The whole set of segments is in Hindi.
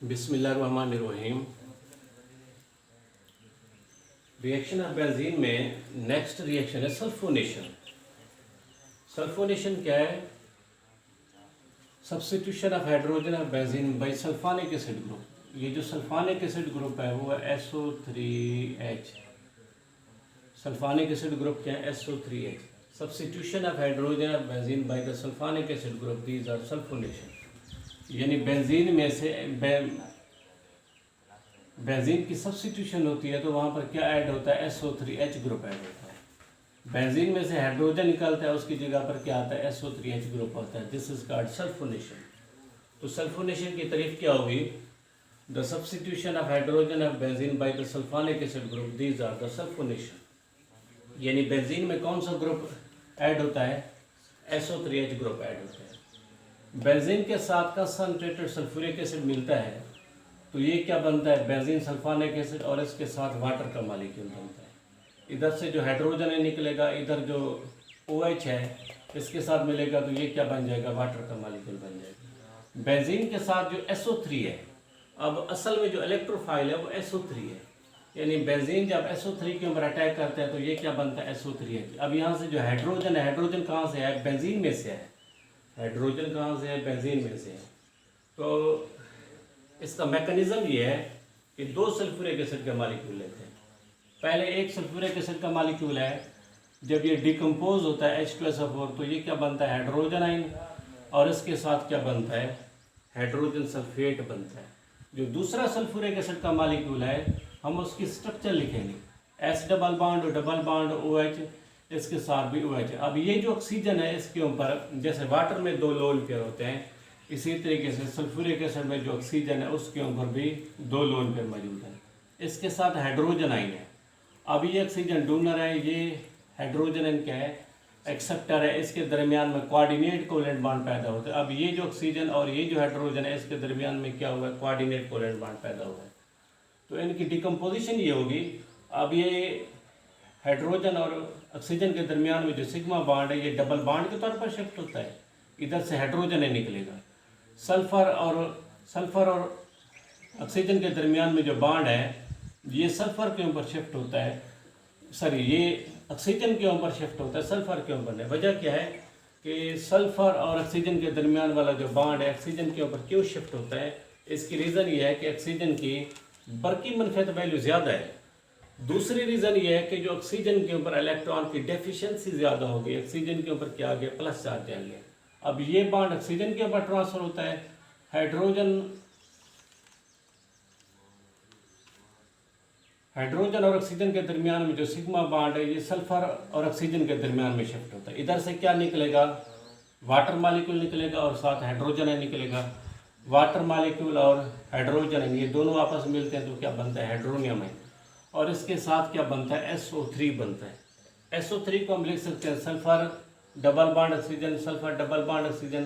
बिस्मिल्लाहिर्रहमानिर्रहीम। रिएक्शन ऑफ बेंजीन में नेक्स्ट रिएक्शन है सल्फोनेशन। सल्फोनेशन क्या है? Substitution of hydrogen of benzene by sulphonic acid group. ये जो सल्फानिक एसिड ग्रुप है वो है SO3H। सल्फानिक एसिड ग्रुप क्या है? SO3H। Substitution of hydrogen of benzene by the sulphonic acid group, these are sulphonation. यानी बेंजीन में से बेंजीन की सब्स्टिट्यूशन होती है तो वहाँ पर क्या ऐड होता है? SO3H ग्रुप ऐड होता है। बेंजीन में से हाइड्रोजन निकलता है, उसकी जगह पर क्या आता है? SO3H ग्रुप होता है। This is called sulphonation. तो सल्फोनेशन की तारीफ क्या होगी? The substitution of hydrogen of benzene by the sulphonic acid group, these are the sulphonation. यानी बेंजीन में कौन सा ग्रुप ऐड होता है? SO3H ग्रुप ऐड होता है। बेंजीन के साथ कंसंट्रेटेड सल्फ्यूरिक एसिड मिलता है तो ये क्या बनता है? बेंजीन सल्फानिक एसिड, और इसके साथ वाटर का मॉलिक्यूल बनता है। इधर से जो हाइड्रोजन है निकलेगा, इधर जो OH है इसके साथ मिलेगा तो ये क्या बन जाएगा? वाटर का मॉलिक्यूल बन जाएगा। बेंजीन के साथ जो SO3 है, अब असल में जो इलेक्ट्रोफाइल है वो SO3 है। यानी बेंजीन जब SO3 के ऊपर अटैक करता है तो ये क्या बनता है? SO3H। अब यहाँ से जो हाइड्रोजन है, हाइड्रोजन कहाँ से है? बेंजीन में से है। हाइड्रोजन कहाँ से है? बेंजीन में से है। तो इसका मैकेनिज्म ये है कि दो सल्फ्यूरिक एसिड का मॉलिक्यूल लेते हैं। पहले एक सल्फ्यूरिक एसिड का मॉलिक्यूल है, जब ये डिकम्पोज होता है H2SO4 तो ये क्या बनता है? हाइड्रोजन आइन, और इसके साथ क्या बनता है? हाइड्रोजन सल्फेट बनता है। जो दूसरा सल्फ्यूरिक एसिड का मॉलिक्यूल है हम उसकी स्ट्रक्चर लिखेंगे, S डबल बॉन्ड OH, इसके साथ भी OH। अब ये जो ऑक्सीजन है इसके ऊपर, जैसे वाटर में दो लोन पेयर होते हैं, इसी तरीके से सल्फ्यूरिक एसिड में जो ऑक्सीजन है उसके ऊपर भी दो लोन पेयर मौजूद है। इसके साथ हाइड्रोजन आइन है। अब ये ऑक्सीजन डोनर है, ये हाइड्रोजन आइन क्या है? एक्सेप्टर है। इसके दरमियान में कोऑर्डिनेट कोवेलेंट बॉन्ड पैदा होता है। अब ये जो ऑक्सीजन और ये जो हाइड्रोजन है इसके दरमियान में क्या हुआ है? कोऑर्डिनेट कोवेलेंट बॉन्ड पैदा हुआ है। तो इनकी डिकम्पोजिशन ये होगी। अब ये हाइड्रोजन और ऑक्सीजन के दरमियान में जो सिग्मा बॉन्ड है ये डबल बॉन्ड के तौर पर शिफ्ट होता है। इधर से हाइड्रोजन निकलेगा। सल्फर और ऑक्सीजन के दरमियान में जो बॉन्ड है ये सल्फर के ऊपर शिफ्ट होता है, सॉरी ये ऑक्सीजन के ऊपर शिफ्ट होता है, सल्फर के ऊपर नहीं। वजह क्या है कि सल्फर और ऑक्सीजन के दरमियान वाला जो बॉन्ड है ऑक्सीजन के ऊपर क्यों शिफ्ट होता है? इसकी रीज़न ये है कि ऑक्सीजन की बरकी मनफियत वैल्यू ज़्यादा है। दूसरी रीज़न ये है कि जो ऑक्सीजन के ऊपर इलेक्ट्रॉन की डेफिशिएंसी ज़्यादा हो गई, ऑक्सीजन के ऊपर क्या आ गया? प्लस चार्ज आ गया। अब ये बॉन्ड ऑक्सीजन के ऊपर ट्रांसफर होता है, हाइड्रोजन और ऑक्सीजन के दरमियान में जो सिग्मा बॉन्ड है ये सल्फर और ऑक्सीजन के दरमियान में शिफ्ट होता है। इधर से क्या निकलेगा? वाटर मॉलिक्यूल निकलेगा और साथ हाइड्रोजन है निकलेगा। वाटर मॉलिक्यूल और हाइड्रोजन है ये दोनों आपस में मिलते हैं तो क्या बनता है? हाइड्रोनियम है। और इसके साथ क्या बनता है? SO3 बनता है। SO3 को हम लिख सकते हैं sulphur double bond oxygen, sulphur double bond oxygen,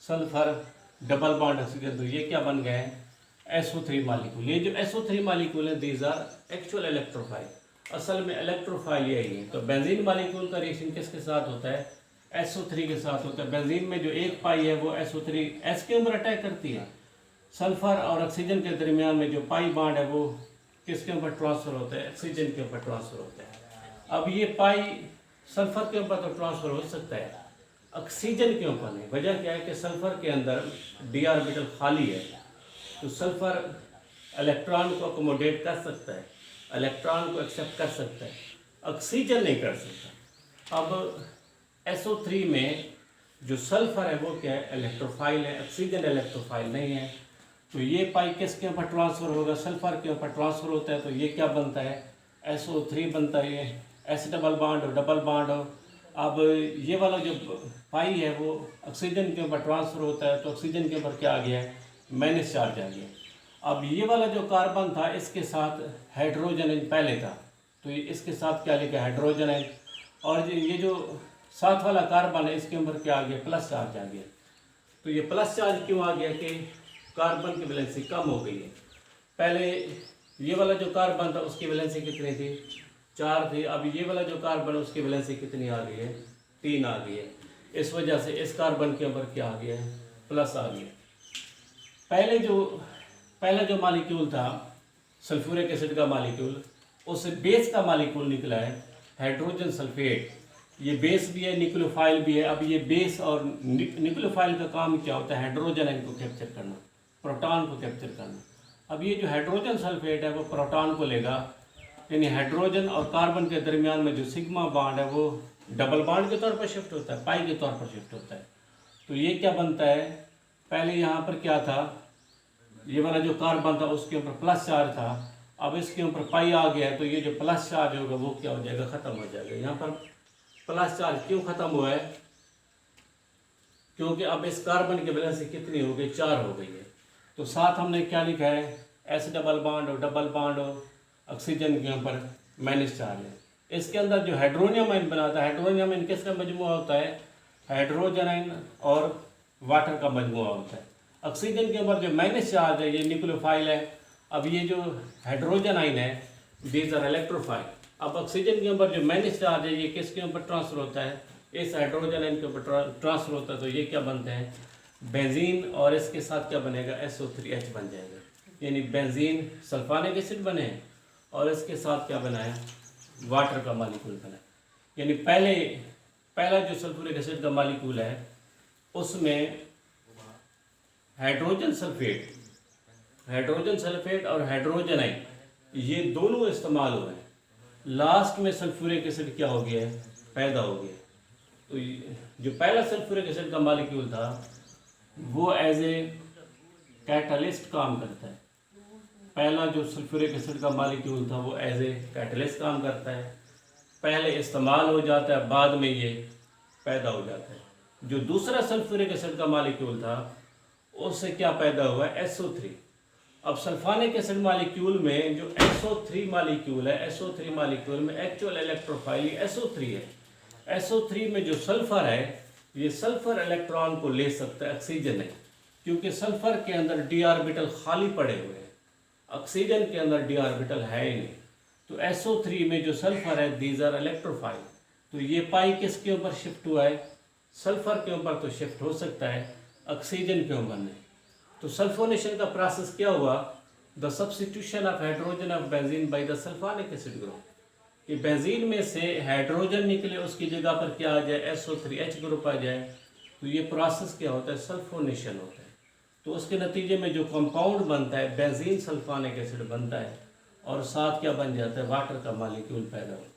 sulphur double bond oxygen. तो ये क्या बन गए हैं? SO3 molecule. ये जो SO3 मॉलिक्यूल है दीज आर एक्चुअल इलेक्ट्रोफाइल। असल में इलेक्ट्रोफाइल यही है। तो बेंजीन मॉलिक्यूल का रिएक्शन किसके साथ होता है? SO3 के साथ होता है। बेंजीन में जो एक पाई है वो SO3H के ऊपर अटैक करती है। सल्फर और ऑक्सीजन के दरमियान में जो पाई बॉन्ड है वो किसके ऊपर ट्रांसफर होता है? ऑक्सीजन के ऊपर ट्रांसफर होता है। अब ये पाई सल्फर के ऊपर तो ट्रांसफर हो सकता है, ऑक्सीजन के ऊपर नहीं। वजह क्या है कि सल्फर के अंदर d ऑर्बिटल खाली है, तो सल्फर इलेक्ट्रॉन को अकोमोडेट कर सकता है, इलेक्ट्रॉन को एक्सेप्ट कर सकता है, ऑक्सीजन नहीं कर सकता। अब SO3 में जो सल्फर है वो क्या है? इलेक्ट्रोफाइल है, ऑक्सीजन इलेक्ट्रोफाइल नहीं है। तो ये पाई किसके ऊपर ट्रांसफर होगा? सल्फर के ऊपर ट्रांसफर होता है। तो ये क्या बनता है? SO3 बनता है। ये S डबल बॉन्ड हो। अब ये वाला जो पाई है वो ऑक्सीजन के ऊपर ट्रांसफर होता है तो ऑक्सीजन के ऊपर क्या आ गया है? माइनस चार्ज आ गया। अब ये वाला जो कार्बन था इसके साथ हाइड्रोजन पहले था तो इसके साथ क्या लिखा? हाइड्रोजन है। और ये जो साथ वाला कार्बन है इसके ऊपर क्या आ गया? प्लस चार्ज आ गया। तो ये प्लस चार्ज क्यों आ गया? कि कार्बन की वैलेंसी कम हो गई है। पहले ये वाला जो कार्बन था उसकी वैलेंसी कितनी थी? 4 थी। अब ये वाला जो कार्बन है उसकी वैलेंसी कितनी आ गई है? 3 आ गई है। इस वजह से इस कार्बन के ऊपर क्या आ गया है? प्लस आ गया। पहले जो पहला जो मालिक्यूल था सल्फ्यूरिक एसिड का मालिक्यूल, उससे बेस का मालिक्यूल निकला है हाइड्रोजन सल्फेट। ये बेस भी है, न्यूक्लियोफाइल भी है। अब ये बेस और न्यूक्लियोफाइल का काम क्या होता है? हाइड्रोजन आयन को कैप्चर करना, प्रोटॉन को कैप्चर करना। अब ये जो हाइड्रोजन सल्फेट है वो प्रोटॉन को लेगा, यानी हाइड्रोजन और कार्बन के दरमियान में जो सिग्मा बॉन्ड है वो डबल बॉन्ड के तौर पर शिफ्ट होता है, पाई के तौर पर शिफ्ट होता है। तो ये क्या बनता है? पहले यहाँ पर क्या था, ये वाला जो कार्बन था उसके ऊपर प्लस चार्ज था, अब इसके ऊपर पाई आ गया है, तो ये जो प्लस चार्ज होगा वो क्या हो जाएगा? ख़त्म हो जाएगा। यहाँ पर प्लस चार्ज क्यों ख़त्म हुआ है? क्योंकि अब इस कार्बन की वजह से कितनी हो गई? 4 हो गई है। तो साथ हमने क्या लिखा है? एस डबल बॉन्ड हो, ऑक्सीजन के ऊपर माइनस चार्ज है। इसके अंदर जो हाइड्रोनियम आयन बनाता है, हाइड्रोनियम आयन किसका मजमुआ होता है? हाइड्रोजन आयन और वाटर का मजमुआ होता है। ऑक्सीजन के ऊपर जो माइनस चार्ज है ये न्यूक्लियोफाइल है। अब ये जो हाइड्रोजन आयन है दीज आर इलेक्ट्रोफाइल। अब ऑक्सीजन के ऊपर जो माइनस चार्ज है ये किसके ऊपर ट्रांसफर होता है? इस हाइड्रोजन आयन के ऊपर ट्रांसफर होता है। तो ये क्या बनते हैं? बेंजीन, और इसके साथ क्या बनेगा? SO3H बन जाएगा। यानी बेंजीन सल्फोनिक एसिड बने और इसके साथ क्या बना है? वाटर का मालिक्यूल बना। यानी पहला जो सल्फ्यूरिक एसिड का मालिक्यूल है उसमें हाइड्रोजन सल्फेट और हाइड्रोजन आयन ये दोनों इस्तेमाल हुए हैं। लास्ट में सल्फ्यूरिक एसिड क्या हो गया है? पैदा हो गया। तो जो पहला सल्फ्यूरिक एसिड का मालिक्यूल था वो एज ए कैटलिस्ट काम करता है। पहला जो सल्फ्यूरिक एसिड का मालिक्यूल था वो एज ए कैटलिस्ट काम करता है। पहले इस्तेमाल हो जाता है, बाद में ये पैदा हो जाता है। जो दूसरा सल्फ्यूरिक एसिड का मालिक्यूल था उससे क्या पैदा हुआ है? SO3। अब सल्फोनिक एसिड मालिक्यूल में जो SO3 मालिक्यूल है, SO3 मालिक्यूल में एक्चुअल इलेक्ट्रोफाइल SO3 है। SO3 में जो सल्फर है ये सल्फर इलेक्ट्रॉन को ले सकता है, ऑक्सीजन नहीं, क्योंकि सल्फर के अंदर d ऑर्बिटल खाली पड़े हुए हैं, ऑक्सीजन के अंदर d ऑर्बिटल है ही नहीं। तो SO3 में जो सल्फर है दीज आर इलेक्ट्रोफाइल। तो ये पाई किसके ऊपर शिफ्ट हुआ है? सल्फर के ऊपर तो शिफ्ट हो सकता है, ऑक्सीजन के ऊपर नहीं। तो सल्फोनेशन का प्रोसेस क्या हुआ? The substitution of hydrogen of benzene by the sulphonic acid group. कि बेंजीन में से हाइड्रोजन निकले, उसकी जगह पर क्या आ जाए? SO3H ग्रुप आ जाए। तो ये प्रोसेस क्या होता है? सल्फोनेशन होता है। तो उसके नतीजे में जो कंपाउंड बनता है बेंजीन सल्फोनिक एसिड बनता है और साथ क्या बन जाता है? वाटर का मालिक्यूल पैदा होता है।